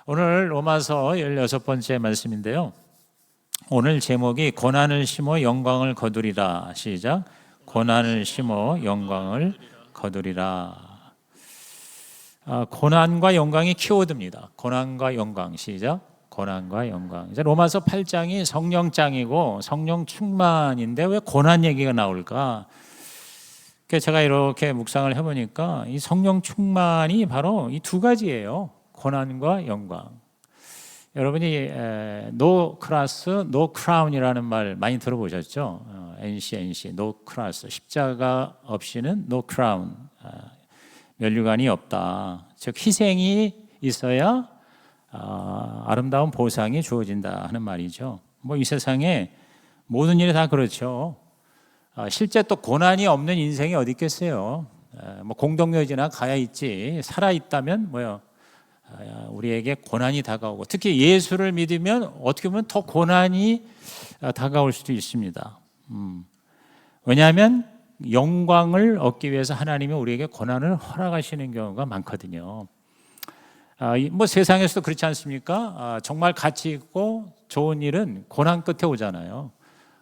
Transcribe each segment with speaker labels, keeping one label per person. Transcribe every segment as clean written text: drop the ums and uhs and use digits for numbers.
Speaker 1: 오늘 로마서 16번째 말씀인데요. 오늘 제목이 고난을 심어 영광을 거두리라. 시작. 고난을 심어 영광을 거두리라. 고난과 영광이 키워드입니다. 고난과 영광. 시작. 고난과 영광. 이제 로마서 8장이 성령장이고 성령 충만인데 왜 고난 얘기가 나올까? 제가 이렇게 묵상을 해보니까 이 성령 충만이 바로 이 두 가지예요. 고난과 영광. 여러분이 no cross, no crown이라는 말 많이 들어보셨죠? NC, no cross, 십자가 없이는 no crown, 면류관이 없다. 즉 희생이 있어야 아름다운 보상이 주어진다 하는 말이죠. 뭐 이 세상에 모든 일이 다 그렇죠. 실제 또 고난이 없는 인생이 어디 있겠어요? 뭐 공동묘지나 가야 있지. 살아 있다면 뭐요? 우리에게 고난이 다가오고 특히 예수를 믿으면 어떻게 보면 더 고난이 다가올 수도 있습니다. 왜냐하면 영광을 얻기 위해서 하나님이 우리에게 고난을 허락하시는 경우가 많거든요. 뭐 세상에서도 그렇지 않습니까? 정말 가치 있고 좋은 일은 고난 끝에 오잖아요.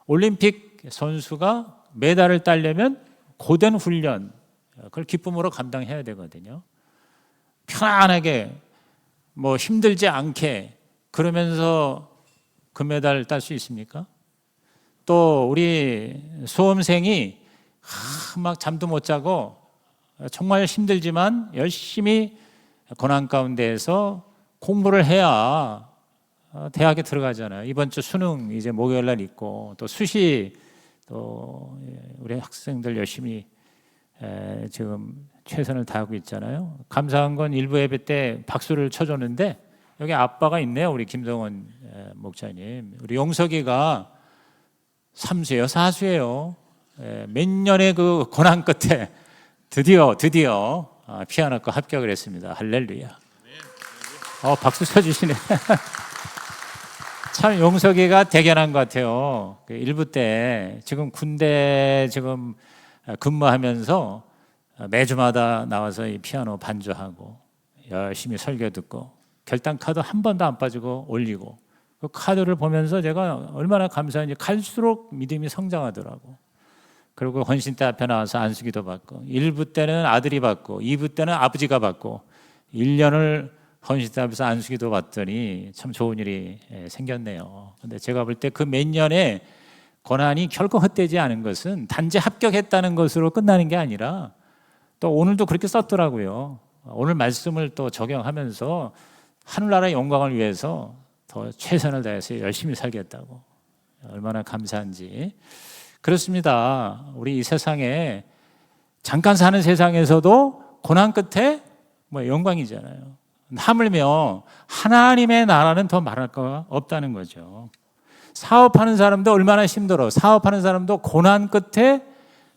Speaker 1: 올림픽 선수가 메달을 따려면 고된 훈련, 그걸 기쁨으로 감당해야 되거든요. 편안하게 뭐 힘들지 않게 그러면서 금메달 딸 수 있습니까? 또 우리 수험생이 막 잠도 못 자고 정말 힘들지만 열심히 고난 가운데에서 공부를 해야 대학에 들어가잖아요. 이번 주 수능 이제 목요일 날 있고 또 수시 또 우리 학생들 열심히 지금 최선을 다하고 있잖아요. 감사한 건 일부 예배 때 박수를 쳐줬는데 여기 아빠가 있네요. 우리 김성원 목사님. 우리 용석이가 삼수예요, 사수예요. 몇 년의 그 고난 끝에 드디어 피아노과 합격을 했습니다. 할렐루야. 박수 쳐주시네. 참 용석이가 대견한 것 같아요. 일부 때 지금 군대 지금 근무하면서 매주마다 나와서 이 피아노 반주하고 열심히 설교 듣고 결단 카드 한 번도 안 빠지고 올리고 그 카드를 보면서 제가 얼마나 감사한지 갈수록 믿음이 성장하더라고. 그리고 헌신대 앞에 나와서 안수기도 받고 1부 때는 아들이 받고 2부 때는 아버지가 받고 1년을 헌신대 앞에서 안수기도 받더니 참 좋은 일이 생겼네요. 근데 제가 볼 때 그 몇 년의 고난이 결코 헛되지 않은 것은 단지 합격했다는 것으로 끝나는 게 아니라 또 오늘도 그렇게 썼더라고요. 오늘 말씀을 또 적용하면서 하늘나라의 영광을 위해서 더 최선을 다해서 열심히 살겠다고. 얼마나 감사한지. 그렇습니다. 우리 이 세상에 잠깐 사는 세상에서도 고난 끝에 뭐 영광이잖아요. 하물며 하나님의 나라는 더 말할 거 없다는 거죠. 사업하는 사람도 얼마나 힘들어. 사업하는 사람도 고난 끝에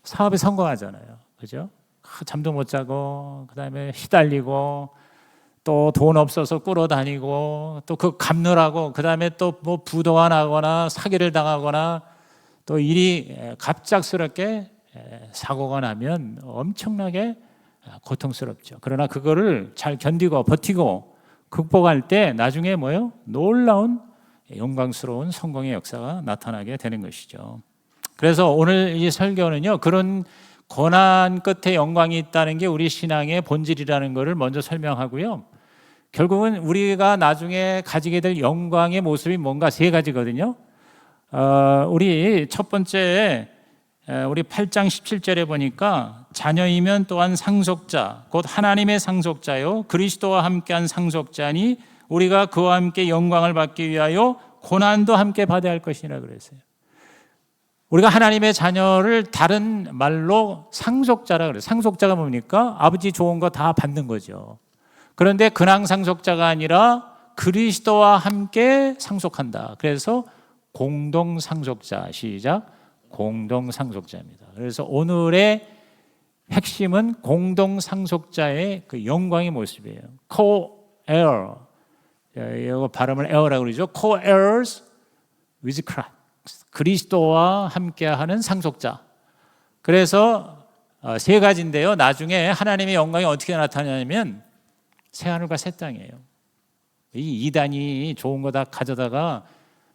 Speaker 1: 사업에 성공하잖아요. 그죠? 잠도 못 자고 그다음에 시달리고 또 돈 없어서 끌어다니고 또 그 갚느라고 그다음에 또 뭐 부도가 나거나 사기를 당하거나 또 일이 갑작스럽게 사고가 나면 엄청나게 고통스럽죠. 그러나 그거를 잘 견디고 버티고 극복할 때 나중에 뭐요? 놀라운 영광스러운 성공의 역사가 나타나게 되는 것이죠. 그래서 오늘 이 설교는요, 그런 고난 끝에 영광이 있다는 게 우리 신앙의 본질이라는 것을 먼저 설명하고요. 결국은 우리가 나중에 가지게 될 영광의 모습이 뭔가 세 가지거든요. 우리 첫 번째 우리 8장 17절에 보니까 자녀이면 또한 상속자 곧 하나님의 상속자요 그리스도와 함께한 상속자니 우리가 그와 함께 영광을 받기 위하여 고난도 함께 받아야 할 것이라 그랬어요. 우리가 하나님의 자녀를 다른 말로 상속자라 그래요. 상속자가 뭡니까? 아버지 좋은 거 다 받는 거죠. 그런데 근황 상속자가 아니라 그리스도와 함께 상속한다. 그래서 공동 상속자. 시작. 공동 상속자입니다. 그래서 오늘의 핵심은 공동 상속자의 그 영광의 모습이에요. co-heir. 이거 발음을 에어라고 그러죠. co-heirs with Christ. 그리스도와 함께하는 상속자. 그래서 세 가지인데요. 나중에 하나님의 영광이 어떻게 나타나냐면 새 하늘과 새 땅이에요. 이 이단이 좋은 거 다 가져다가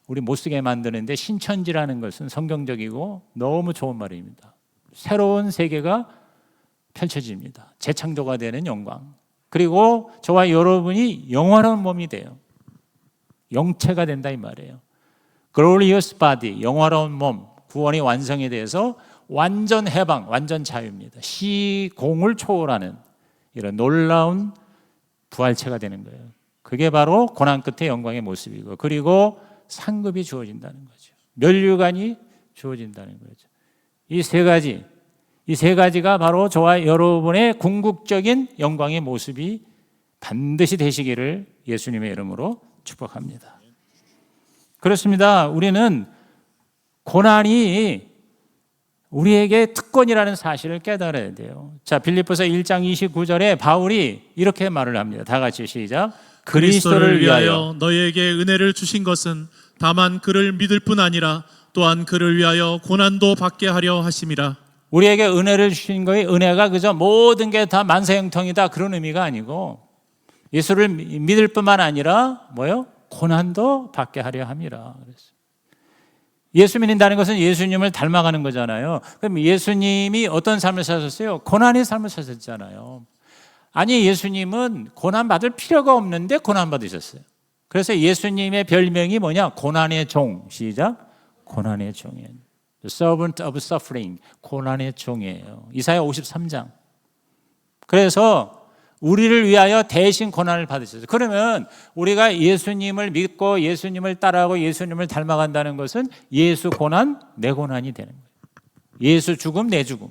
Speaker 1: 우리 못 쓰게 만드는데, 신천지라는 것은 성경적이고 너무 좋은 말입니다. 새로운 세계가 펼쳐집니다. 재창조가 되는 영광. 그리고 저와 여러분이 영원한 몸이 돼요. 영체가 된다 이 말이에요. Glorious body, 영원한 몸, 구원이 완성에 대해서 완전 해방, 완전 자유입니다. 시공을 초월하는 이런 놀라운 부활체가 되는 거예요. 그게 바로 고난 끝의 영광의 모습이고, 그리고 상급이 주어진다는 거죠. 면류관이 주어진다는 거죠. 이 세 가지가 바로 저와 여러분의 궁극적인 영광의 모습이 반드시 되시기를 예수님의 이름으로 축복합니다. 그렇습니다. 우리는 고난이 우리에게 특권이라는 사실을 깨달아야 돼요. 자, 빌립보서 1장 29절에 바울이 이렇게 말을 합니다. 다 같이 시작.
Speaker 2: 그리스도를 위하여 너희에게 은혜를 주신 것은 다만 그를 믿을 뿐 아니라 또한 그를 위하여 고난도 받게 하려 하심이라.
Speaker 1: 우리에게 은혜를 주신 거의 은혜가 그저 모든 게 다 만사형통이다 그런 의미가 아니고, 예수를 믿을 뿐만 아니라 뭐요? 고난도 받게 하려 함이라. 그랬어요. 예수 믿는다는 것은 예수님을 닮아가는 거잖아요. 그럼 예수님이 어떤 삶을 사셨어요? 고난의 삶을 사셨잖아요. 아니, 예수님은 고난 받을 필요가 없는데 고난 받으셨어요. 그래서 예수님의 별명이 뭐냐? 고난의 종. 시작. 고난의 종이에요. The servant of suffering. 고난의 종이에요. 이사야 53장. 그래서 우리를 위하여 대신 고난을 받으셨어요. 그러면 우리가 예수님을 믿고 예수님을 따라하고 예수님을 닮아간다는 것은 예수 고난, 내 고난이 되는 거예요. 예수 죽음, 내 죽음.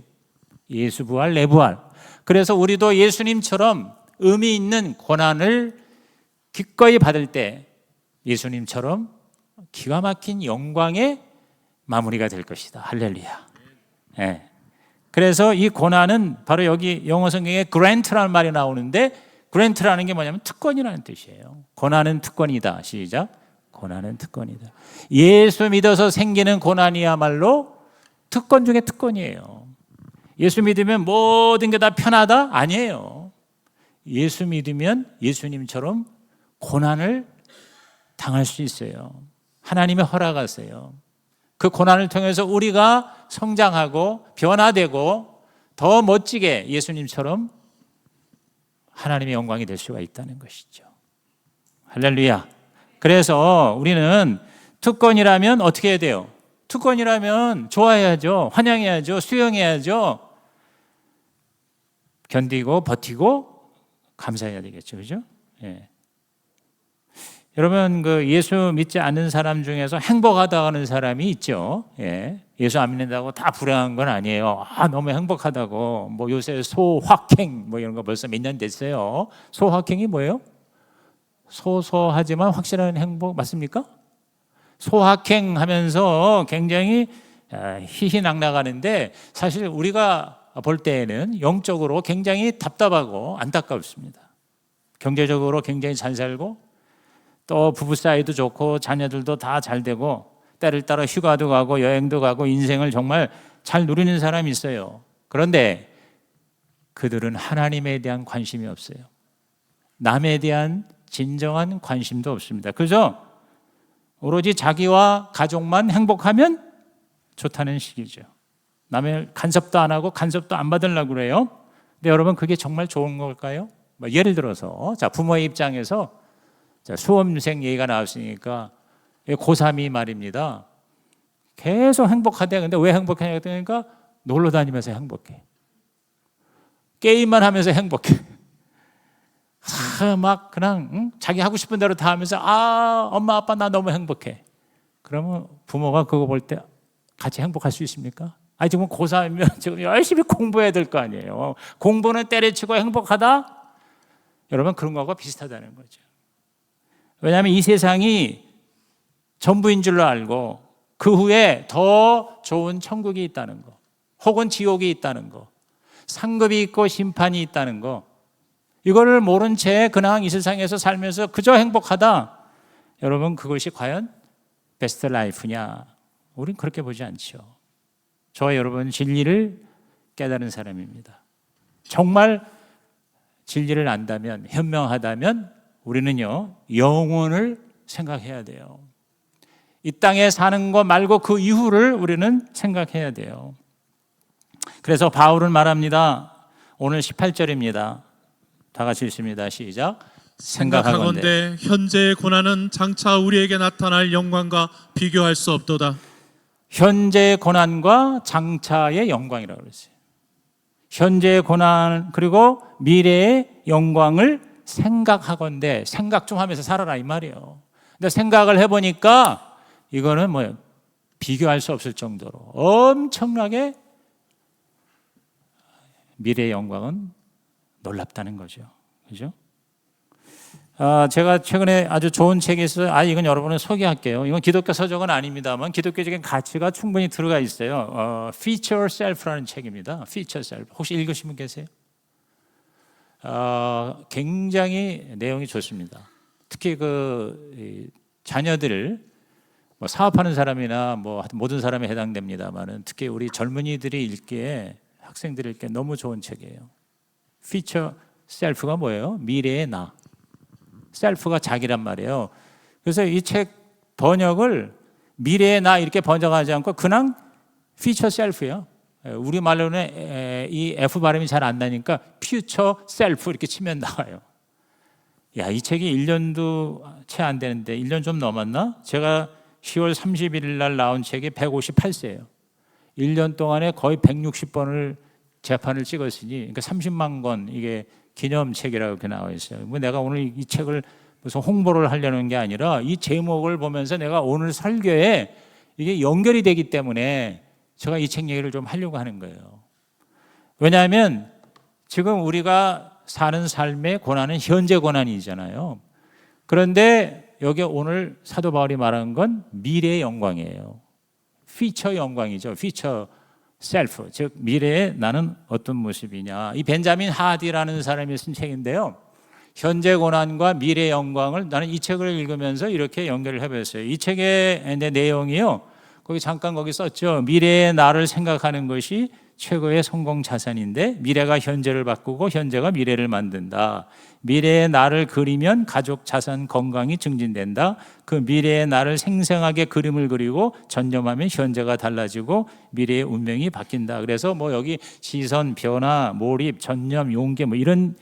Speaker 1: 예수 부활, 내 부활. 그래서 우리도 예수님처럼 의미 있는 고난을 기꺼이 받을 때 예수님처럼 기가 막힌 영광의 마무리가 될 것이다. 할렐루야. 네. 그래서 이 고난은 바로 여기 영어 성경에 grant라는 말이 나오는데, grant라는 게 뭐냐면 특권이라는 뜻이에요. 고난은 특권이다. 시작. 고난은 특권이다. 예수 믿어서 생기는 고난이야말로 특권 중에 특권이에요. 예수 믿으면 모든 게 다 편하다? 아니에요. 예수 믿으면 예수님처럼 고난을 당할 수 있어요. 하나님의 허락하세요. 그 고난을 통해서 우리가 성장하고 변화되고 더 멋지게 예수님처럼 하나님의 영광이 될 수가 있다는 것이죠. 할렐루야. 그래서 우리는 특권이라면 어떻게 해야 돼요? 특권이라면 좋아해야죠. 환영해야죠. 수용해야죠. 견디고 버티고 감사해야 되겠죠. 그죠? 예. 여러분, 그 예수 믿지 않는 사람 중에서 행복하다고 하는 사람이 있죠. 예. 예수 안 믿는다고 다 불행한 건 아니에요. 너무 행복하다고. 뭐 요새 소확행 뭐 이런 거 벌써 몇 년 됐어요. 소확행이 뭐예요? 소소하지만 확실한 행복 맞습니까? 소확행 하면서 굉장히 희희낙낙하는데, 사실 우리가 볼 때에는 영적으로 굉장히 답답하고 안타깝습니다. 경제적으로 굉장히 잘 살고, 또 부부 사이도 좋고 자녀들도 다 잘 되고, 때를 따라 휴가도 가고 여행도 가고 인생을 정말 잘 누리는 사람이 있어요. 그런데 그들은 하나님에 대한 관심이 없어요. 남에 대한 진정한 관심도 없습니다. 그죠? 오로지 자기와 가족만 행복하면 좋다는 식이죠. 남의 간섭도 안 하고 간섭도 안 받으려고 그래요. 근데 여러분, 그게 정말 좋은 걸까요? 예를 들어서 부모의 입장에서 수험생 얘기가 나왔으니까 고3이 말입니다. 계속 행복하대. 근데 왜 행복하냐 그러니까 놀러 다니면서 행복해. 게임만 하면서 행복해. 막 그냥 자기 하고 싶은 대로 다 하면서 엄마 아빠 나 너무 행복해. 그러면 부모가 그거 볼 때 같이 행복할 수 있습니까? 지금 고3이면 지금 열심히 공부해야 될 거 아니에요. 공부는 때려치고 행복하다? 여러분, 그런 거하고 비슷하다는 거죠. 왜냐하면 이 세상이 전부인 줄로 알고 그 후에 더 좋은 천국이 있다는 거, 혹은 지옥이 있다는 거, 상급이 있고 심판이 있다는 거, 이거를 모른 채 그냥 이 세상에서 살면서 그저 행복하다. 여러분, 그것이 과연 베스트 라이프냐? 우린 그렇게 보지 않죠. 저와 여러분, 진리를 깨달은 사람입니다. 정말 진리를 안다면, 현명하다면 우리는요, 영혼을 생각해야 돼요. 이 땅에 사는 거 말고 그 이후를 우리는 생각해야 돼요. 그래서 바울은 말합니다. 오늘 18절입니다. 다 같이 읽습니다. 시작.
Speaker 2: 생각하건대 현재의 고난은 장차 우리에게 나타날 영광과 비교할 수 없도다.
Speaker 1: 현재의 고난과 장차의 영광이라고 그랬어요. 현재의 고난 그리고 미래의 영광을 생각하건대, 생각 좀 하면서 살아라 이 말이에요. 근데 생각을 해보니까 이거는 뭐예요? 비교할 수 없을 정도로 엄청나게 미래의 영광은 놀랍다는 거죠. 그죠? 제가 최근에 아주 좋은 책이 있어요. 이건 여러분을 소개할게요. 이건 기독교 서적은 아닙니다만 기독교적인 가치가 충분히 들어가 있어요. Feature Self라는 책입니다. Feature Self. 혹시 읽으신 분 계세요? 굉장히 내용이 좋습니다. 특히 자녀들 뭐 사업하는 사람이나 뭐 모든 사람에 해당됩니다만은 특히 우리 젊은이들이 읽기에 학생들이 읽기에 너무 좋은 책이에요. Feature Self가 뭐예요? 미래의 나. 셀프가 자기란 말이에요. 그래서 이 책 번역을 미래의 나 이렇게 번역하지 않고 그냥 Future Self예요. 우리 말로는 이 F 발음이 잘 안 나니까 Future Self 이렇게 치면 나와요. 이 책이 1년도 채 안 되는데 1년 좀 넘었나? 제가 10월 31일 날 나온 책이 158세예요. 1년 동안에 거의 160번을 재판을 찍었으니 그러니까 30만 권 이게 기념책이라고 이렇게 나와 있어요. 내가 오늘 이 책을 무슨 홍보를 하려는 게 아니라 이 제목을 보면서 내가 오늘 설교에 이게 연결이 되기 때문에 제가 이 책 얘기를 좀 하려고 하는 거예요. 왜냐하면 지금 우리가 사는 삶의 고난은 현재 고난이잖아요. 그런데 여기 오늘 사도 바울이 말한 건 미래의 영광이에요. 피처 영광이죠. 피처 셀프, 즉 미래에 나는 어떤 모습이냐. 이 벤자민 하디라는 사람이 쓴 책인데요. 현재 고난과 미래의 영광을 나는 이 책을 읽으면서 이렇게 연결을 해봤어요. 이 책의 내용이요. 잠깐 거기 썼죠. 미래의 나를 생각하는 것이 최고의 성공 자산인데 미래가 현재를 바꾸고 현재가 미래를 만든다. 미래의 나를 그리면 가족 자산 건강이 증진된다. 그 미래의 나를 생생하게 그림을 그리고 전념하면 현재가 달라지고 미래의 운명이 바뀐다. 그래서 여기 시선, 변화, 몰입, 전념, 용기 이런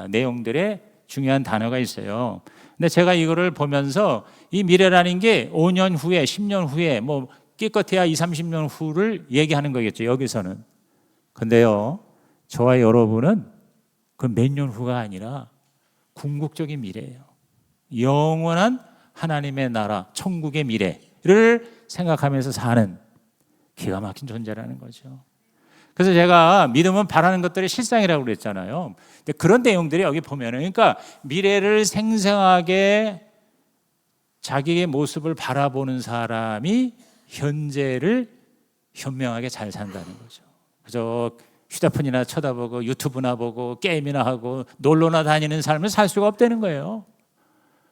Speaker 1: 내용들의 중요한 단어가 있어요. 근데 제가 이거를 보면서 이 미래라는 게 5년 후에, 10년 후에 끼껏해야 20, 30년 후를 얘기하는 거겠죠. 여기서는. 근데요, 저와 여러분은 그 몇 년 후가 아니라 궁극적인 미래예요. 영원한 하나님의 나라, 천국의 미래를 생각하면서 사는 기가 막힌 존재라는 거죠. 그래서 제가 믿음은 바라는 것들의 실상이라고 그랬잖아요. 근데 그런 내용들이 여기 보면은 그러니까 미래를 생생하게 자기의 모습을 바라보는 사람이 현재를 현명하게 잘 산다는 거죠. 그저 휴대폰이나 쳐다보고 유튜브나 보고 게임이나 하고 놀러나 다니는 삶을 살 수가 없다는 거예요.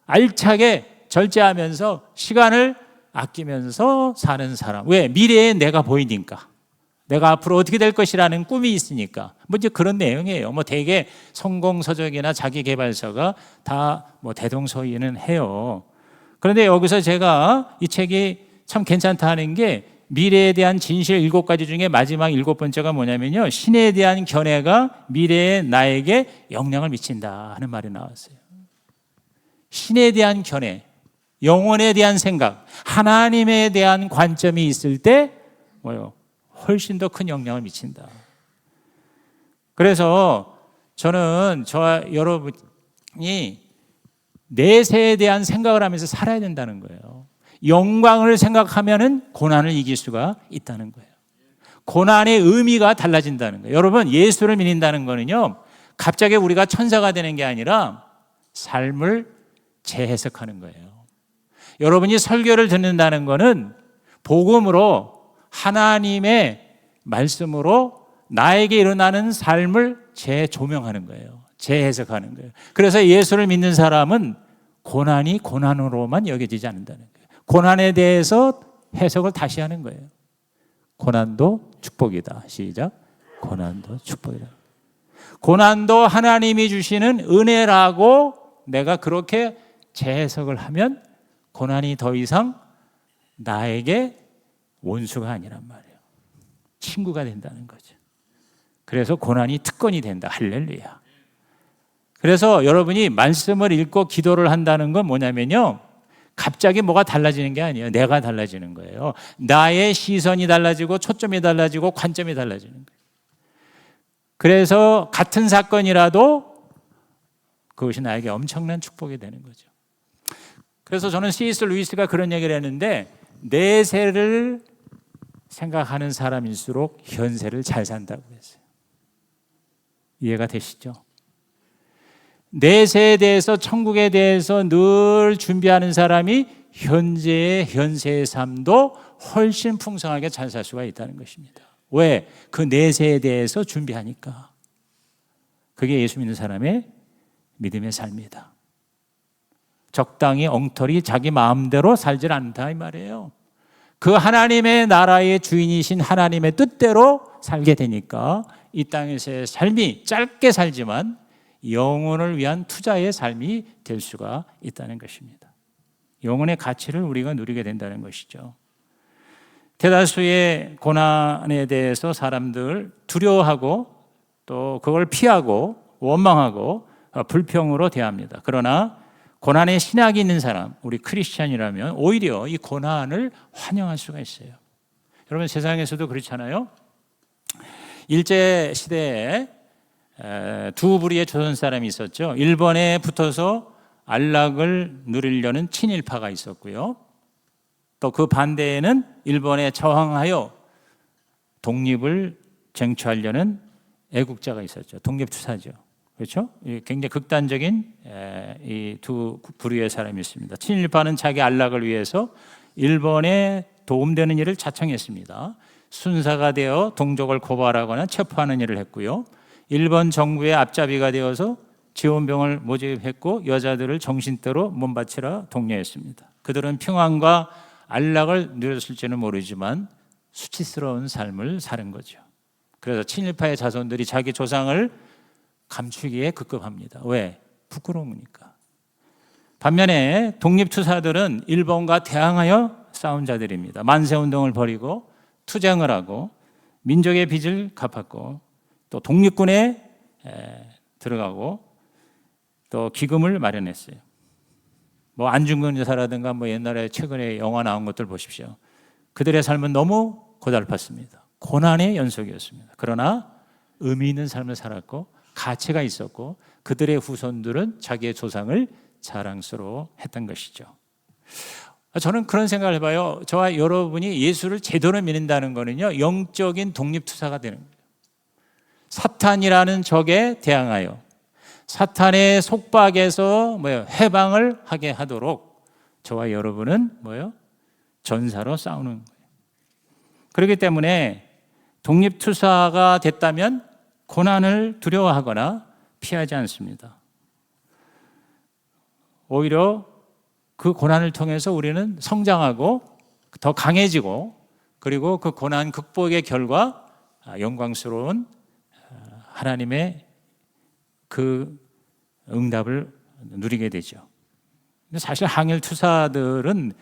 Speaker 1: 알차게 절제하면서 시간을 아끼면서 사는 사람. 왜? 미래에 내가 보이니까. 내가 앞으로 어떻게 될 것이라는 꿈이 있으니까. 이제 그런 내용이에요. 대개 성공서적이나 자기개발서가 다 대동소이는 해요. 그런데 여기서 제가 이 책이 참 괜찮다 하는 게 미래에 대한 진실 7가지 중에 마지막 7번째가 뭐냐면요. 신에 대한 견해가 미래의 나에게 영향을 미친다 하는 말이 나왔어요. 신에 대한 견해, 영혼에 대한 생각, 하나님에 대한 관점이 있을 때 훨씬 더 큰 영향을 미친다. 그래서 저는 저와 여러분이 내세에 대한 생각을 하면서 살아야 된다는 거예요. 영광을 생각하면은 고난을 이길 수가 있다는 거예요. 고난의 의미가 달라진다는 거예요. 여러분, 예수를 믿는다는 거는요, 갑자기 우리가 천사가 되는 게 아니라 삶을 재해석하는 거예요. 여러분이 설교를 듣는다는 거는 복음으로 하나님의 말씀으로 나에게 일어나는 삶을 재조명하는 거예요. 재해석하는 거예요. 그래서 예수를 믿는 사람은 고난이 고난으로만 여겨지지 않는다는 거예요. 고난에 대해서 해석을 다시 하는 거예요. 고난도 축복이다. 시작. 고난도 축복이다. 고난도 하나님이 주시는 은혜라고 내가 그렇게 재해석을 하면 고난이 더 이상 나에게 원수가 아니란 말이에요. 친구가 된다는 거죠. 그래서 고난이 특권이 된다. 할렐루야. 그래서 여러분이 말씀을 읽고 기도를 한다는 건 뭐냐면요, 갑자기 뭐가 달라지는 게 아니에요. 내가 달라지는 거예요. 나의 시선이 달라지고 초점이 달라지고 관점이 달라지는 거예요. 그래서 같은 사건이라도 그것이 나에게 엄청난 축복이 되는 거죠. 그래서 저는 C.S. 루이스가 그런 얘기를 했는데, 내세를 생각하는 사람일수록 현세를 잘 산다고 했어요. 이해가 되시죠? 내세에 대해서, 천국에 대해서 늘 준비하는 사람이 현세의 삶도 훨씬 풍성하게 잘 살 수가 있다는 것입니다. 왜? 그 내세에 대해서 준비하니까. 그게 예수 믿는 사람의 믿음의 삶이다. 적당히 엉터리 자기 마음대로 살질 않다 이 말이에요. 그 하나님의 나라의 주인이신 하나님의 뜻대로 살게 되니까 이 땅에서의 삶이 짧게 살지만 영혼을 위한 투자의 삶이 될 수가 있다는 것입니다. 영혼의 가치를 우리가 누리게 된다는 것이죠. 대다수의 고난에 대해서 사람들 두려워하고 또 그걸 피하고 원망하고 불평으로 대합니다. 그러나 고난의 신학이 있는 사람, 우리 크리스찬이라면 오히려 이 고난을 환영할 수가 있어요. 여러분, 세상에서도 그렇잖아요. 일제시대에 두 부류의 조선 사람이 있었죠. 일본에 붙어서 안락을 누리려는 친일파가 있었고요. 또 그 반대에는 일본에 저항하여 독립을 쟁취하려는 애국자가 있었죠. 독립투사죠. 그렇죠? 굉장히 극단적인 이 두 부류의 사람이 있습니다. 친일파는 자기 안락을 위해서 일본에 도움되는 일을 자청했습니다. 순사가 되어 동족을 고발하거나 체포하는 일을 했고요. 일본 정부의 앞잡이가 되어서 지원병을 모집했고 여자들을 정신대로 몸바치라 독려했습니다. 그들은 평안과 안락을 누렸을지는 모르지만 수치스러운 삶을 사는 거죠. 그래서 친일파의 자손들이 자기 조상을 감추기에 급급합니다. 왜? 부끄러우니까. 반면에 독립투사들은 일본과 대항하여 싸운 자들입니다. 만세운동을 벌이고 투쟁을 하고 민족의 빚을 갚았고 또 독립군에 들어가고 또 기금을 마련했어요. 뭐 안중근 여사라든가 뭐 옛날에 최근에 영화 나온 것들 보십시오. 그들의 삶은 너무 고달팠습니다. 고난의 연속이었습니다. 그러나 의미 있는 삶을 살았고 가치가 있었고 그들의 후손들은 자기의 조상을 자랑스러워했던 것이죠. 저는 그런 생각을 해봐요. 저와 여러분이 예수를 제대로 믿는다는 거는요, 영적인 독립투사가 되는 거예요. 사탄이라는 적에 대항하여 사탄의 속박에서 해방을 하게 하도록 저와 여러분은 전사로 싸우는 거예요. 그렇기 때문에 독립투사가 됐다면 고난을 두려워하거나 피하지 않습니다. 오히려 그 고난을 통해서 우리는 성장하고 더 강해지고 그리고 그 고난 극복의 결과 영광스러운 하나님의 그 응답을 누리게 되죠. 근데 사실 항일 투사들은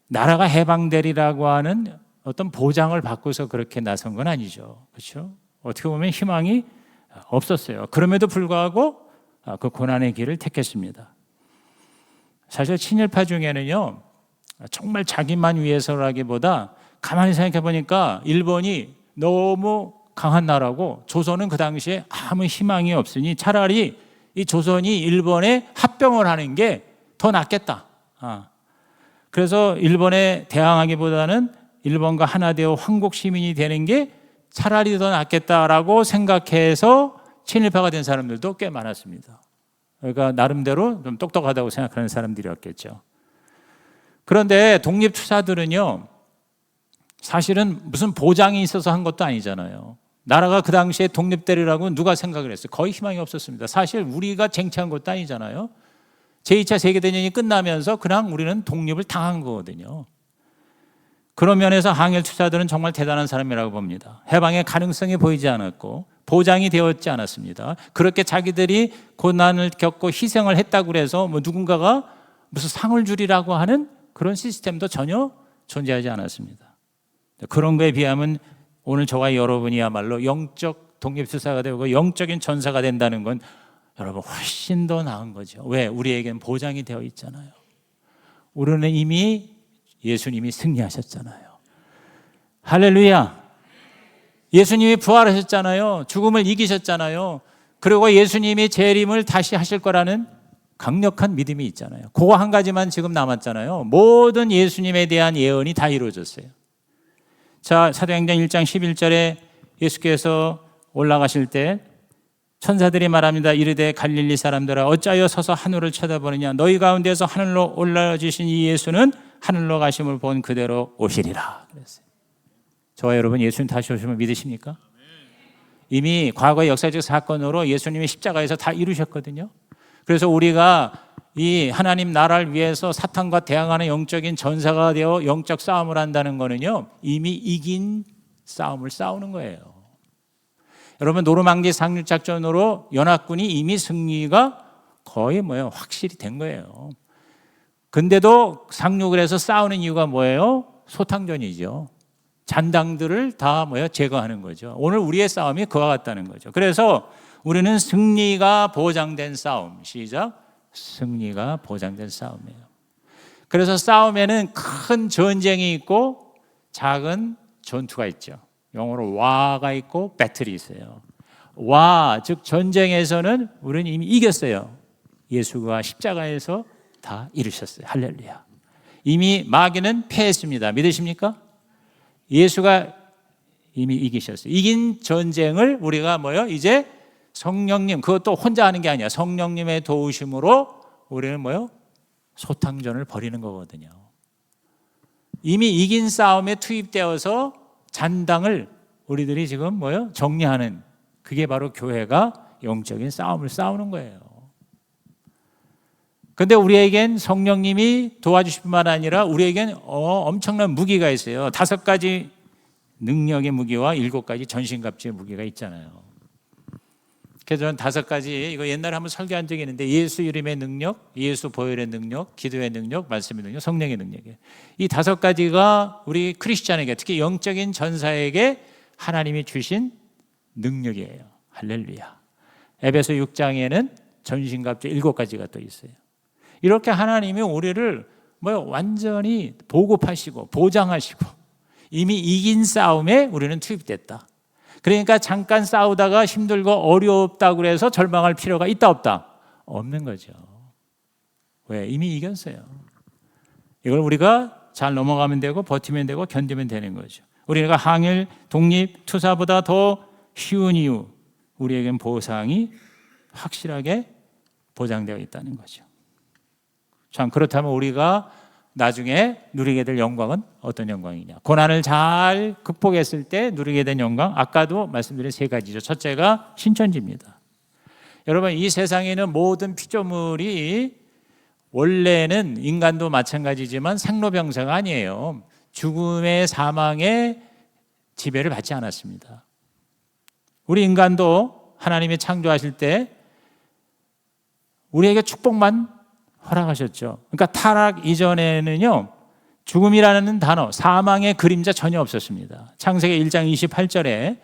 Speaker 1: 나라가 해방되리라고 하는 어떤 보장을 받고서 그렇게 나선 건 아니죠. 그렇죠? 어떻게 보면 희망이 없었어요. 그럼에도 불구하고 그 고난의 길을 택했습니다. 사실 친일파 중에는요, 정말 자기만 위해서라기보다 가만히 생각해 보니까 일본이 너무 강한 나라고 조선은 그 당시에 아무 희망이 없으니 차라리 이 조선이 일본에 합병을 하는 게 더 낫겠다. 그래서 일본에 대항하기보다는 일본과 하나 되어 황국 시민이 되는 게 차라리 더 낫겠다라고 생각해서 친일파가 된 사람들도 꽤 많았습니다. 그러니까 나름대로 좀 똑똑하다고 생각하는 사람들이었겠죠. 그런데 독립투사들은요, 사실은 무슨 보장이 있어서 한 것도 아니잖아요. 나라가 그 당시에 독립되리라고 누가 생각을 했어요? 거의 희망이 없었습니다. 사실 우리가 쟁취한 것도 아니잖아요. 제2차 세계대전이 끝나면서 그냥 우리는 독립을 당한 거거든요. 그런 면에서 항일 투사들은 정말 대단한 사람이라고 봅니다. 해방의 가능성이 보이지 않았고 보장이 되었지 않았습니다. 그렇게 자기들이 고난을 겪고 희생을 했다고 해서 뭐 누군가가 무슨 상을 주리라고 하는 그런 시스템도 전혀 존재하지 않았습니다. 그런 거에 비하면 오늘 저와 여러분이야말로 영적 독립투사가 되고 영적인 전사가 된다는 건 여러분 훨씬 더 나은 거죠. 왜? 우리에겐 보장이 되어 있잖아요. 우리는 이미 예수님이 승리하셨잖아요. 할렐루야. 예수님이 부활하셨잖아요. 죽음을 이기셨잖아요. 그리고 예수님이 재림을 다시 하실 거라는 강력한 믿음이 있잖아요. 그거 한 가지만 지금 남았잖아요. 모든 예수님에 대한 예언이 다 이루어졌어요. 자, 사도행전 1장 11절에 예수께서 올라가실 때 천사들이 말합니다. 이르되 갈릴리 사람들아 어찌하여 서서 하늘을 쳐다보느냐. 너희 가운데서 하늘로 올라주신 이 예수는 하늘로 가심을 본 그대로 오시리라 그랬어요. 저와 여러분 예수님 다시 오시면 믿으십니까? 이미 과거의 역사적 사건으로 예수님이 십자가에서 다 이루셨거든요. 그래서 우리가 이 하나님 나라를 위해서 사탄과 대항하는 영적인 전사가 되어 영적 싸움을 한다는 거는요, 이미 이긴 싸움을 싸우는 거예요. 여러분 노르망디 상륙 작전으로 연합군이 이미 승리가 거의 확실히 된 거예요. 근데도 상륙을 해서 싸우는 이유가 뭐예요? 소탕전이죠. 잔당들을 다 제거하는 거죠. 오늘 우리의 싸움이 그와 같다는 거죠. 그래서 우리는 승리가 보장된 싸움. 시작. 승리가 보장된 싸움이에요. 그래서 싸움에는 큰 전쟁이 있고 작은 전투가 있죠. 영어로 war가 있고 배틀이 있어요. war, 즉 전쟁에서는 우리는 이미 이겼어요. 예수가 십자가에서 다 이루셨어요. 할렐루야. 이미 마귀는 패했습니다. 믿으십니까? 예수가 이미 이기셨어요. 이긴 전쟁을 우리가 이제 성령님, 그것도 혼자 하는 게 아니야. 성령님의 도우심으로 우리는 소탕전을 벌이는 거거든요. 이미 이긴 싸움에 투입되어서 잔당을 우리들이 지금 정리하는, 그게 바로 교회가 영적인 싸움을 싸우는 거예요. 근데 우리에겐 성령님이 도와주실 뿐만 아니라 우리에겐 엄청난 무기가 있어요. 5가지 능력의 무기와 7가지 전신갑주의 무기가 있잖아요. 그래서 저는 5가지, 이거 옛날에 한번 설교한 적이 있는데, 예수 이름의 능력, 예수 보혈의 능력, 기도의 능력, 말씀의 능력, 성령의 능력이에요. 이 5가지가 우리 크리스찬에게, 특히 영적인 전사에게 하나님이 주신 능력이에요. 할렐루야. 에베소 6장에는 전신갑주 7가지가 또 있어요. 이렇게 하나님이 우리를 완전히 보급하시고 보장하시고 이미 이긴 싸움에 우리는 투입됐다. 그러니까 잠깐 싸우다가 힘들고 어렵다고 해서 절망할 필요가 있다 없다? 없는 거죠. 왜? 이미 이겼어요. 이걸 우리가 잘 넘어가면 되고 버티면 되고 견디면 되는 거죠. 우리가 항일, 독립, 투사보다 더 쉬운 이유, 우리에겐 보상이 확실하게 보장되어 있다는 거죠. 참, 그렇다면 우리가 나중에 누리게 될 영광은 어떤 영광이냐? 고난을 잘 극복했을 때 누리게 된 영광, 아까도 말씀드린 3가지죠. 첫째가 신천지입니다. 여러분, 이 세상에는 모든 피조물이 원래는 인간도 마찬가지지만 생로병사가 아니에요. 죽음의 사망의 지배를 받지 않았습니다. 우리 인간도 하나님이 창조하실 때 우리에게 축복만 허락하셨죠. 그러니까 타락 이전에는요, 죽음이라는 단어, 사망의 그림자 전혀 없었습니다. 창세기 1장 28절에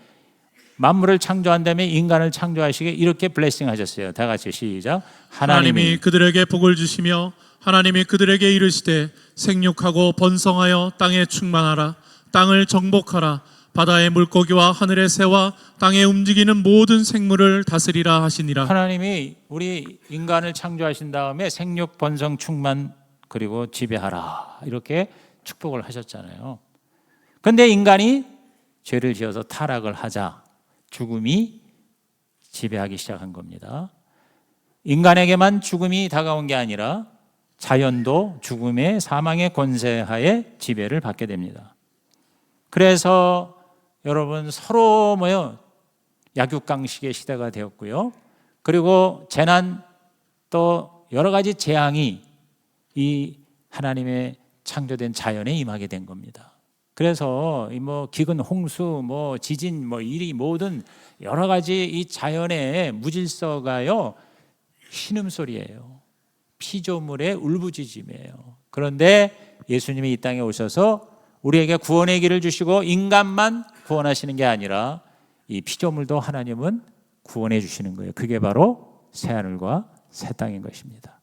Speaker 1: 만물을 창조한 다음에 인간을 창조하시게 이렇게 블레싱 하셨어요. 다 같이 시작.
Speaker 2: 하나님이 그들에게 복을 주시며 하나님이 그들에게 이르시되 생육하고 번성하여 땅에 충만하라. 땅을 정복하라. 바다의 물고기와 하늘의 새와 땅에 움직이는 모든 생물을 다스리라 하시니라. 하나님이
Speaker 1: 우리 인간을 창조하신 다음에 생육, 번성, 충만, 그리고 지배하라, 이렇게 축복을 하셨잖아요. 그런데 인간이 죄를 지어서 타락을 하자 죽음이 지배하기 시작한 겁니다. 인간에게만 죽음이 다가온 게 아니라 자연도 죽음의 사망의 권세하에 지배를 받게 됩니다. 그래서 여러분 서로 약육강식의 시대가 되었고요. 그리고 재난, 또 여러 가지 재앙이 이 하나님의 창조된 자연에 임하게 된 겁니다. 그래서 이 뭐 기근, 홍수, 뭐 지진, 뭐 일이 모든 여러 가지 이 자연의 무질서가요 신음소리예요. 피조물의 울부짖음이에요. 그런데 예수님이 이 땅에 오셔서 우리에게 구원의 길을 주시고 인간만 구원하시는 게 아니라 이 피조물도 하나님은 구원해 주시는 거예요. 그게 바로 새하늘과 새 땅인 것입니다.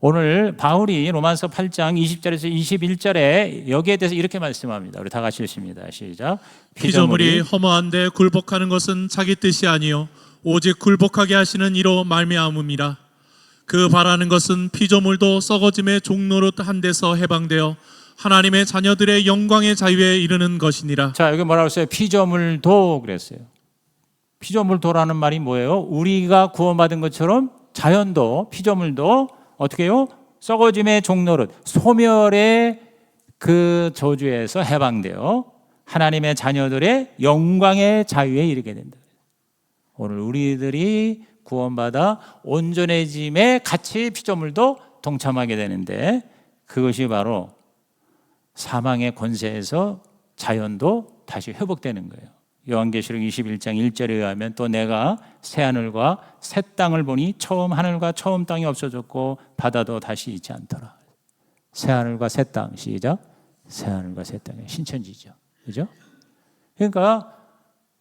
Speaker 1: 오늘 바울이 로마서 8장 20절에서 21절에 여기에 대해서 이렇게 말씀합니다. 우리 다 같이 읽습니다. 시작.
Speaker 2: 피조물이 허무한데 굴복하는 것은 자기 뜻이 아니요 오직 굴복하게 하시는 이로 말미암음이라. 그 바라는 것은 피조물도 썩어짐의 종노릇 한 데서 해방되어 하나님의 자녀들의 영광의 자유에 이르는 것이니라.
Speaker 1: 자, 여기 뭐라고 했어요? 피조물도 그랬어요. 피조물도라는 말이 뭐예요? 우리가 구원받은 것처럼 자연도 피조물도 어떻게 해요? 썩어짐의 종노릇, 소멸의 그 저주에서 해방되어 하나님의 자녀들의 영광의 자유에 이르게 된다. 오늘 우리들이 구원받아 온전해짐에 같이 피조물도 동참하게 되는데 그것이 바로 사망의 권세에서 자연도 다시 회복되는 거예요. 요한계시록 21장 1절에 의하면 또 내가 새하늘과 새 땅을 보니 처음 하늘과 처음 땅이 없어졌고 바다도 다시 있지 않더라. 새하늘과 새 땅, 시작. 새하늘과 새 땅이 신천지죠. 그죠? 그러니까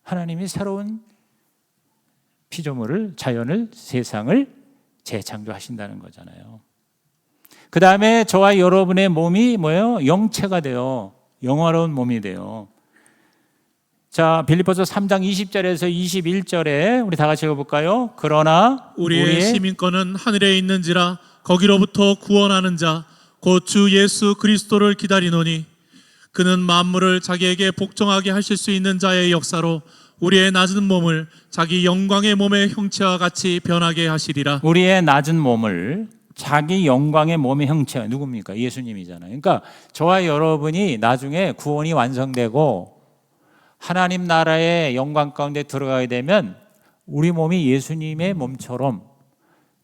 Speaker 1: 하나님이 새로운 피조물을, 자연을, 세상을 재창조하신다는 거잖아요. 그 다음에 저와 여러분의 몸이 뭐예요? 영체가 돼요. 영화로운 몸이 돼요. 자, 빌립보서 3장 20절에서 21절에 우리 다 같이 읽어볼까요? 그러나
Speaker 2: 우리의 시민권은 하늘에 있는지라 거기로부터 구원하는 자 곧 주 예수 그리스도를 기다리노니 그는 만물을 자기에게 복종하게 하실 수 있는 자의 역사로 우리의 낮은 몸을 자기 영광의 몸의 형체와 같이 변하게 하시리라.
Speaker 1: 우리의 낮은 몸을 자기 영광의 몸의 형체가 누굽니까? 예수님이잖아요. 그러니까 저와 여러분이 나중에 구원이 완성되고 하나님 나라의 영광 가운데 들어가게 되면 우리 몸이 예수님의 몸처럼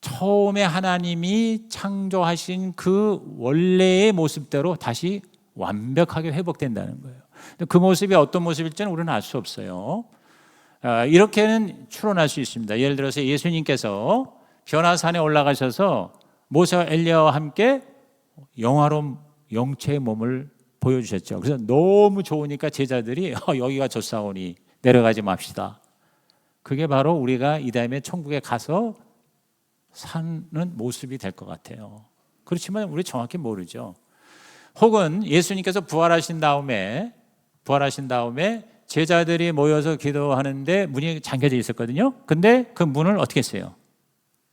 Speaker 1: 처음에 하나님이 창조하신 그 원래의 모습대로 다시 완벽하게 회복된다는 거예요. 그 모습이 어떤 모습일지는 우리는 알 수 없어요. 이렇게는 추론할 수 있습니다. 예를 들어서 예수님께서 변화산에 올라가셔서 모세와 엘리야와 함께 영화로운 영체의 몸을 보여주셨죠. 그래서 너무 좋으니까 제자들이 여기가 좋사오니 내려가지 맙시다. 그게 바로 우리가 이 다음에 천국에 가서 사는 모습이 될 것 같아요. 그렇지만 우리 정확히 모르죠. 혹은 예수님께서 부활하신 다음에 제자들이 모여서 기도하는데 문이 잠겨져 있었거든요. 근데 그 문을 어떻게 했어요?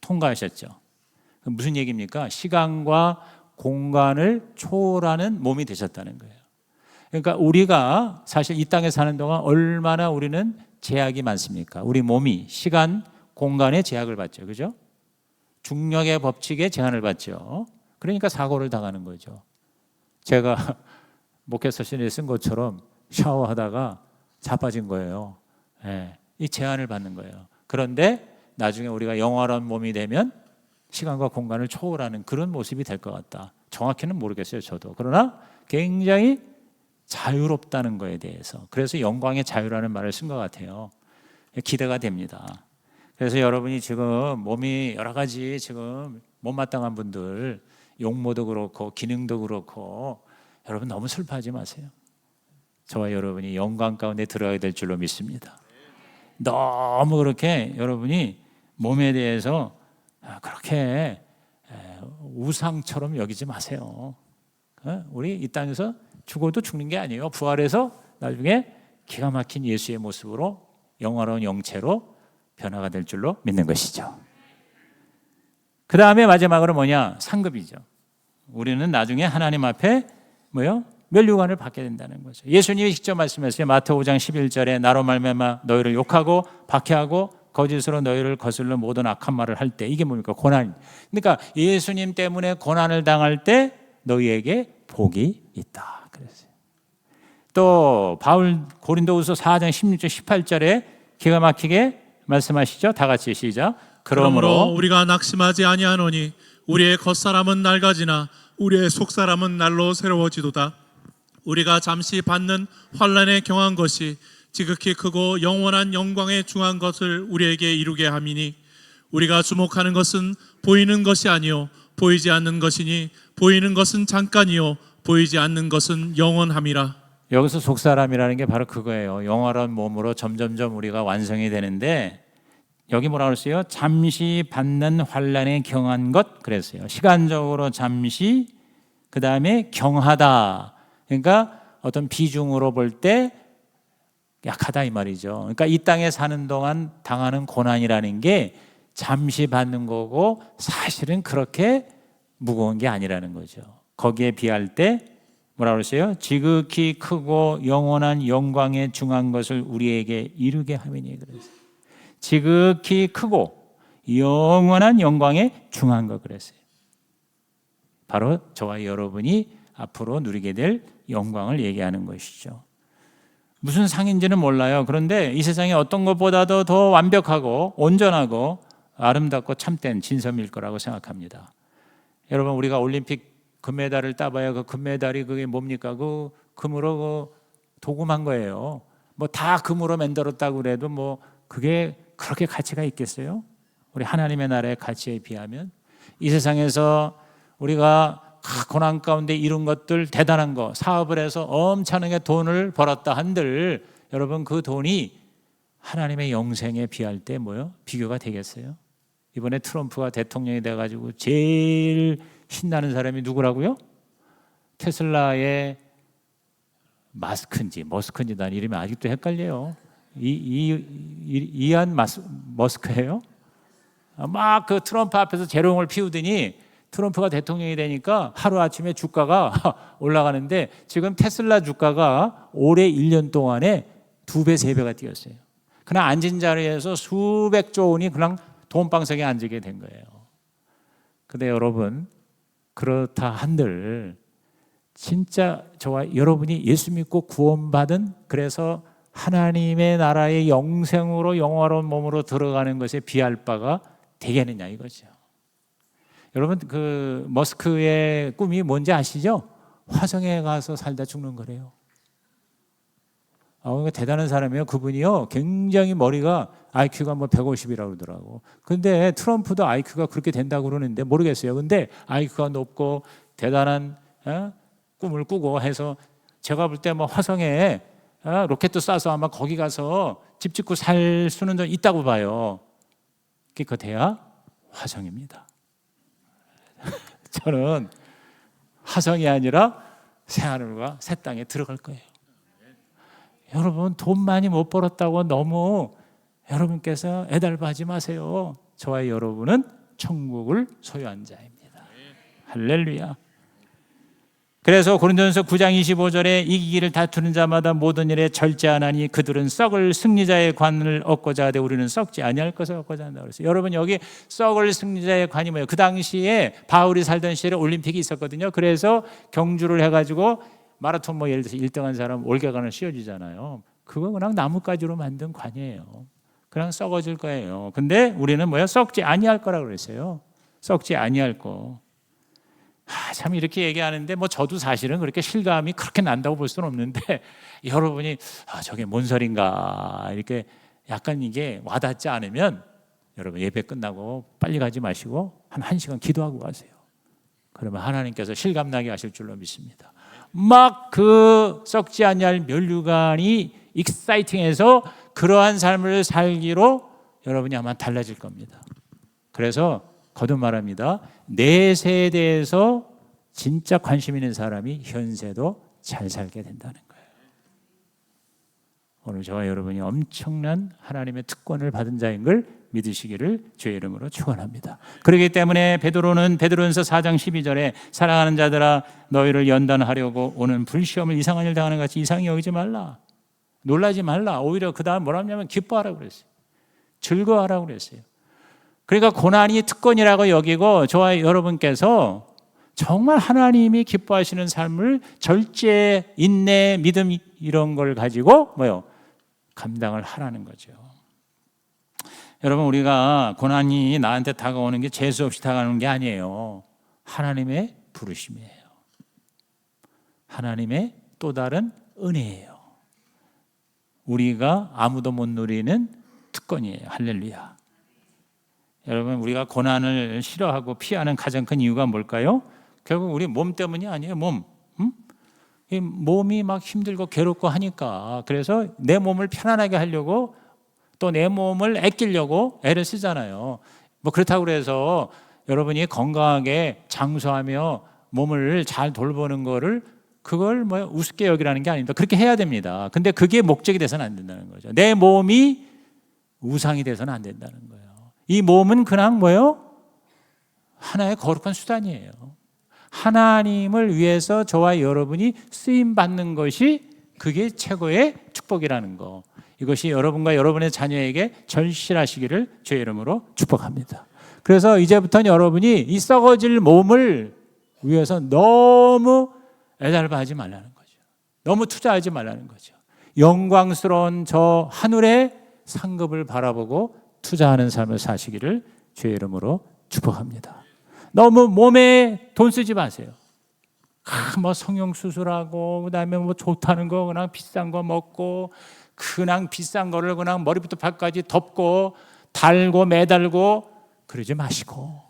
Speaker 1: 통과하셨죠. 무슨 얘기입니까? 시간과 공간을 초월하는 몸이 되셨다는 거예요. 그러니까 우리가 사실 이 땅에 사는 동안 얼마나 우리는 제약이 많습니까? 우리 몸이 시간, 공간의 제약을 받죠. 그죠? 중력의 법칙에 제한을 받죠. 그러니까 사고를 당하는 거죠. 제가 목회서신에 쓴 것처럼 샤워하다가 자빠진 거예요. 네, 이 제한을 받는 거예요. 그런데 나중에 우리가 영원한 몸이 되면 시간과 공간을 초월하는 그런 모습이 될 것 같다. 정확히는 모르겠어요, 저도. 그러나 굉장히 자유롭다는 거에 대해서. 그래서 영광의 자유라는 말을 쓴 것 같아요. 기대가 됩니다. 그래서 여러분이 지금 몸이 여러 가지 지금 못마땅한 분들, 용모도 그렇고 기능도 그렇고 여러분 너무 슬퍼하지 마세요. 저와 여러분이 영광 가운데 들어가야 될 줄로 믿습니다. 너무 그렇게 여러분이 몸에 대해서 그렇게 우상처럼 여기지 마세요. 우리 이 땅에서 죽어도 죽는 게 아니에요. 부활해서 나중에 기가 막힌 예수의 모습으로 영화로운 영체로 변화가 될 줄로 믿는 것이죠. 그 다음에 마지막으로 뭐냐? 상급이죠. 우리는 나중에 하나님 앞에 뭐요? 면류관을 받게 된다는 거죠. 예수님이 직접 말씀하셨어요. 마태오 5장 11절에 나로 말미암아 너희를 욕하고 박해하고 거짓으로 너희를 거슬러 모든 악한 말을 할 때 이게 뭡니까? 고난. 그러니까 예수님 때문에 고난을 당할 때 너희에게 복이 있다. 그랬어요. 또 바울 고린도후서 4장 16절 18절에 기가 막히게 말씀하시죠. 다 같이 시작.
Speaker 2: 그러므로 우리가 낙심하지 아니하노니 우리의 겉사람은 낡아지나 우리의 속사람은 날로 새로워지도다. 우리가 잠시 받는 환난에 경한 것이 지극히 크고 영원한 영광에 중한 것을 우리에게 이루게 함이니 우리가 주목하는 것은 보이는 것이 아니요 보이지 않는 것이니 보이는 것은 잠깐이요 보이지 않는 것은 영원함이라.
Speaker 1: 여기서 속사람이라는 게 바로 그거예요. 영원한 몸으로 점점점 우리가 완성이 되는데 여기 뭐라고 그랬어요? 잠시 받는 환난에 경한 것 그랬어요. 시간적으로 잠시, 그 다음에 경하다. 그러니까 어떤 비중으로 볼 때 약하다 이 말이죠. 그러니까 이 땅에 사는 동안 당하는 고난이라는 게 잠시 받는 거고 사실은 그렇게 무거운 게 아니라는 거죠. 거기에 비할 때 뭐라고 그랬어요? 지극히 크고 영원한 영광에 중한 것을 우리에게 이루게 함이니 그랬어요. 지극히 크고 영원한 영광에 중한 것 그랬어요. 바로 저와 여러분이 앞으로 누리게 될 영광을 얘기하는 것이죠. 무슨 상인지는 몰라요. 그런데 이 세상에 어떤 것보다도 더 완벽하고 온전하고 아름답고 참된 진섬일 거라고 생각합니다. 여러분 우리가 올림픽 금메달을 따봐야 그 금메달이 그게 뭡니까? 그 금으로 그 도금한 거예요. 뭐 다 금으로 만들었다고 그래도 뭐 그게 그렇게 가치가 있겠어요? 우리 하나님의 나라의 가치에 비하면 이 세상에서 우리가 고난 가운데 이룬 것들 대단한 거 사업을 해서 엄청나게 돈을 벌었다 한들 여러분 그 돈이 하나님의 영생에 비할 때 뭐요? 비교가 되겠어요? 이번에 트럼프가 대통령이 돼가지고 제일 신나는 사람이 누구라고요? 테슬라의 머스크인지 난 이름이 아직도 헷갈려요. 이안 머스크예요? 막 그 트럼프 앞에서 재롱을 피우더니 트럼프가 대통령이 되니까 하루아침에 주가가 올라가는데 지금 테슬라 주가가 올해 1년 동안에 2배, 3배가 뛰었어요. 그냥 앉은 자리에서 수백조 원이 그냥 돈방석에 앉게 된 거예요. 근데 여러분 그렇다 한들 진짜 저와 여러분이 예수 믿고 구원받은 그래서 하나님의 나라의 영생으로 영화로운 몸으로 들어가는 것에 비할 바가 되겠느냐 이거죠. 여러분 그 머스크의 꿈이 뭔지 아시죠? 화성에 가서 살다 죽는 거래요. 그러니까 대단한 사람이에요. 그분이요 굉장히 머리가 IQ가 뭐 150이라고 그러더라고. 근데 트럼프도 IQ가 그렇게 된다고 그러는데 모르겠어요. 근데 IQ가 높고 대단한 꿈을 꾸고 해서 제가 볼 때 뭐 화성에 로켓도 쏴서 아마 거기 가서 집 짓고 살 수는 좀 있다고 봐요. 그게 돼야 화성입니다. 저는 화성이 아니라 새하늘과 새 땅에 들어갈 거예요. 여러분 돈 많이 못 벌었다고 너무 여러분께서 애달파하지 마세요. 저와 여러분은 천국을 소유한 자입니다. 할렐루야. 그래서 고린도전서 9장 25절에 이기기를 다투는 자마다 모든 일에 절제하나니 그들은 썩을 승리자의 관을 얻고자 하되 우리는 썩지 아니할 것을 얻고자 한다고 그랬어요. 여러분 여기 썩을 승리자의 관이 뭐예요? 그 당시에 바울이 살던 시절에 올림픽이 있었거든요. 그래서 경주를 해가지고 마라톤 뭐 예를 들어서 1등한 사람 올개관을 씌워주잖아요. 그거 그냥 나뭇가지로 만든 관이에요. 그냥 썩어질 거예요. 근데 우리는 뭐야? 썩지 아니할 거라고 그랬어요. 썩지 아니할 거. 참 이렇게 얘기하는데 뭐 저도 사실은 그렇게 실감이 그렇게 난다고 볼 수는 없는데 여러분이 저게 뭔 소린가 이렇게 약간 이게 와닿지 않으면 여러분 예배 끝나고 빨리 가지 마시고 한 1시간 기도하고 가세요. 그러면 하나님께서 실감나게 하실 줄로 믿습니다. 막 그 썩지 아니할 면류관이 익사이팅해서 그러한 삶을 살기로 여러분이 아마 달라질 겁니다. 그래서 거듭 말합니다. 내 세대에서 진짜 관심 있는 사람이 현세도 잘 살게 된다는 거예요. 오늘 저와 여러분이 엄청난 하나님의 특권을 받은 자인 걸 믿으시기를 주의 이름으로 축원합니다. 그렇기 때문에 베드로전서 4장 12절에 사랑하는 자들아 너희를 연단하려고 오는 불시험을 이상한 일 당하는 같이 이상히 여기지 말라. 놀라지 말라. 오히려 그 다음 뭐라 하냐면 기뻐하라고 그랬어요. 즐거워하라고 그랬어요. 그러니까 고난이 특권이라고 여기고 저와 여러분께서 정말 하나님이 기뻐하시는 삶을 절제, 인내, 믿음 이런 걸 가지고 뭐요? 감당을 하라는 거죠. 여러분 우리가 고난이 나한테 다가오는 게 재수 없이 다가오는 게 아니에요. 하나님의 부르심이에요. 하나님의 또 다른 은혜예요. 우리가 아무도 못 누리는 특권이에요. 할렐루야. 여러분, 우리가 고난을 싫어하고 피하는 가장 큰 이유가 뭘까요? 결국 우리 몸 때문이 아니에요. 몸. 이 몸이 막 힘들고 괴롭고 하니까. 그래서 내 몸을 편안하게 하려고 또 내 몸을 아끼려고 애를 쓰잖아요. 뭐 그렇다고 그래서 여러분이 건강하게 장수하며 몸을 잘 돌보는 거를 그걸 뭐 우습게 여기라는 게 아닙니다. 그렇게 해야 됩니다. 근데 그게 목적이 돼서는 안 된다는 거죠. 내 몸이 우상이 돼서는 안 된다는 거예요. 이 몸은 그냥 뭐예요? 하나의 거룩한 수단이에요. 하나님을 위해서 저와 여러분이 쓰임 받는 것이 그게 최고의 축복이라는 거. 이것이 여러분과 여러분의 자녀에게 절실하시기를 주의 이름으로 축복합니다. 그래서 이제부터는 여러분이 이 썩어질 몸을 위해서 너무 애달파하지 말라는 거죠. 너무 투자하지 말라는 거죠. 영광스러운 저 하늘의 상급을 바라보고 투자하는 삶을 사시기를 주의 이름으로 축복합니다. 너무 몸에 돈 쓰지 마세요. 뭐 성형수술하고 그다음에 뭐 좋다는 거 그냥 비싼 거 먹고 그냥 비싼 거를 그냥 머리부터 발까지 덮고 달고 매달고 그러지 마시고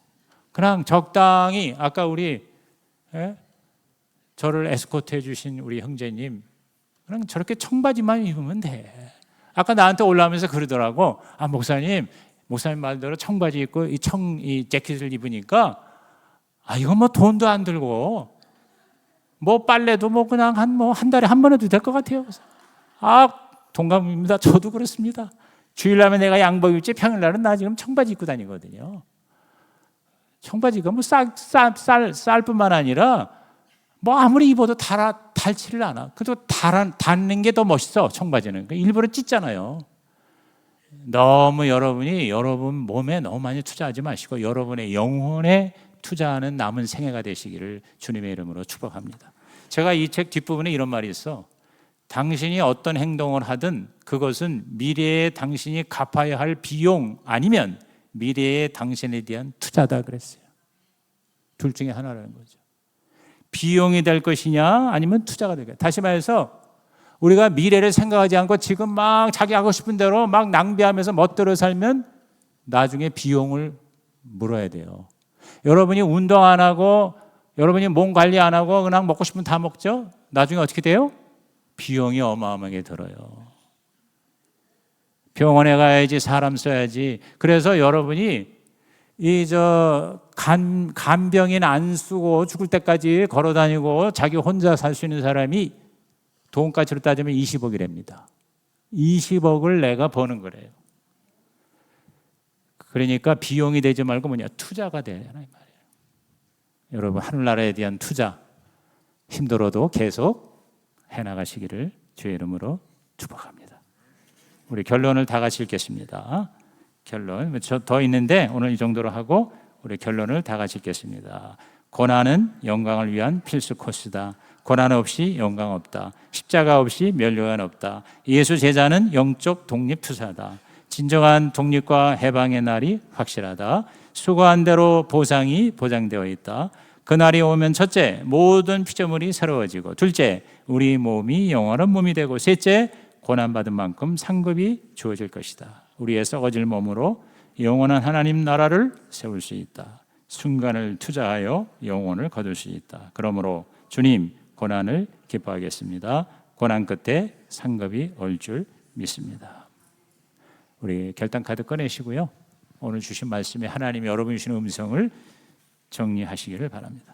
Speaker 1: 그냥 적당히 아까 우리 저를 에스코트 해주신 우리 형제님 그냥 저렇게 청바지만 입으면 돼. 아까 나한테 올라오면서 그러더라고. 아 목사님 말대로 청바지 입고 이 재킷을 입으니까 아 이건 뭐 돈도 안 들고 뭐 빨래도 뭐 그냥 한 달에 한 번 해도 될 것 같아요. 아 동감입니다. 저도 그렇습니다. 주일날은 내가 양복 입지 평일날은 나 지금 청바지 입고 다니거든요. 청바지가 뭐 쌀뿐만 아니라 뭐 아무리 입어도 닳지를 않아. 그래도 닳는 게 더 멋있어. 청바지는 일부러 찢잖아요. 너무 여러분 몸에 너무 많이 투자하지 마시고 여러분의 영혼에 투자하는 남은 생애가 되시기를 주님의 이름으로 축복합니다. 제가 이 책 뒷부분에 이런 말이 있어. 당신이 어떤 행동을 하든 그것은 미래에 당신이 갚아야 할 비용 아니면 미래의 당신에 대한 투자다 그랬어요. 둘 중에 하나라는 거죠. 비용이 될 것이냐 아니면 투자가 될 것이냐. 다시 말해서 우리가 미래를 생각하지 않고 지금 막 자기 하고 싶은 대로 막 낭비하면서 멋대로 살면 나중에 비용을 물어야 돼요. 여러분이 운동 안 하고 여러분이 몸 관리 안 하고 그냥 먹고 싶으면 다 먹죠? 나중에 어떻게 돼요? 비용이 어마어마하게 들어요. 병원에 가야지 사람 써야지. 그래서 여러분이 간병인 안 쓰고 죽을 때까지 걸어 다니고 자기 혼자 살 수 있는 사람이 돈가치로 따지면 20억이랍니다. 20억을 내가 버는 거래요. 그러니까 비용이 되지 말고 투자가 되잖아요. 말이에요. 여러분 하늘나라에 대한 투자 힘들어도 계속 해나가시기를 주의 이름으로 축복합니다. 우리 결론을 다 같이 읽겠습니다. 결론 더 있는데 오늘 이 정도로 하고 우리 결론을 다 같이 읽겠습니다. 고난은 영광을 위한 필수 코스다. 고난 없이 영광 없다. 십자가 없이 멸류관 없다. 예수 제자는 영적 독립 투사다. 진정한 독립과 해방의 날이 확실하다. 수고한 대로 보상이 보장되어 있다. 그날이 오면 첫째, 모든 피조물이 새로워지고, 둘째, 우리 몸이 영원한 몸이 되고, 셋째, 고난받은 만큼 상급이 주어질 것이다. 우리의 썩어질 몸으로 영원한 하나님 나라를 세울 수 있다. 순간을 투자하여 영혼을 거둘 수 있다. 그러므로 주님 고난을 기뻐하겠습니다. 고난 끝에 상급이 올 줄 믿습니다. 우리 결단 카드 꺼내시고요. 오늘 주신 말씀에 하나님이 여러분이 주신 음성을 정리하시기를 바랍니다.